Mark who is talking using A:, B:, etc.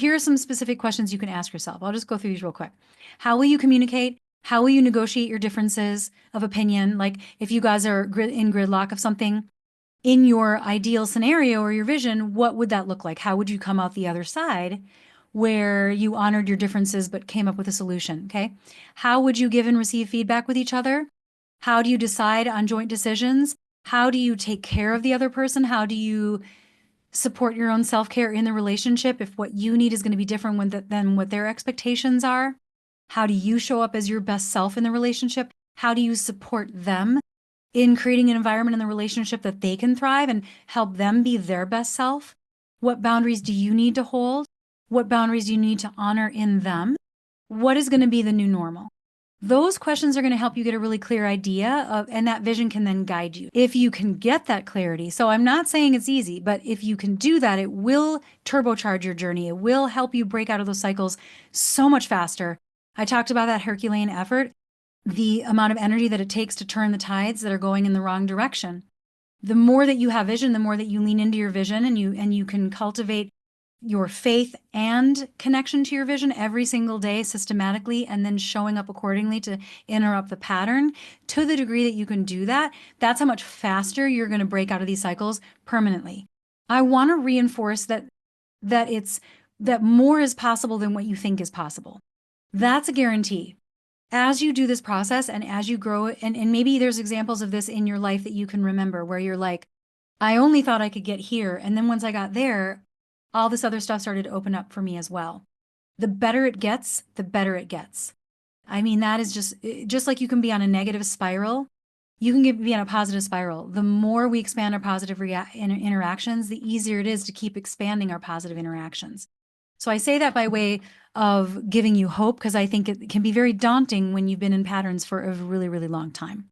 A: here are some specific questions you can ask yourself. I'll just go through these real quick. How will you communicate? How will you negotiate your differences of opinion? Like if you guys are in gridlock of something, in your ideal scenario or your vision, what would that look like? How would you come out the other side where you honored your differences but came up with a solution? Okay. How would you give and receive feedback with each other? How do you decide on joint decisions? How do you take care of the other person? How do you support your own self-care in the relationship if what you need is going to be different than what their expectations are? How do you show up as your best self in the relationship? How do you support them in creating an environment in the relationship that they can thrive and help them be their best self? What boundaries do you need to hold? What boundaries do you need to honor in them? What is going to be the new normal? Those questions are going to help you get a really clear idea of, and that vision can then guide you. If you can get that clarity, so I'm not saying it's easy, but if you can do that, it will turbocharge your journey. It will help you break out of those cycles so much faster. I talked about that Herculean effort, the amount of energy that it takes to turn the tides that are going in the wrong direction. The more that you have vision, the more that you lean into your vision and you can cultivate your faith and connection to your vision every single day systematically, and then showing up accordingly to interrupt the pattern. To the degree that you can do that, that's how much faster you're going to break out of these cycles permanently. I want to reinforce that more is possible than what you think is possible. That's a guarantee. As you do this process and as you grow, and maybe there's examples of this in your life that you can remember where you're like, I only thought I could get here. And then once I got there, all this other stuff started to open up for me as well. The better it gets, the better it gets. I mean, that is just like you can be on a negative spiral, you can be on a positive spiral. The more we expand our positive interactions, the easier it is to keep expanding our positive interactions. So I say that by way of giving you hope, because I think it can be very daunting when you've been in patterns for a really, really long time.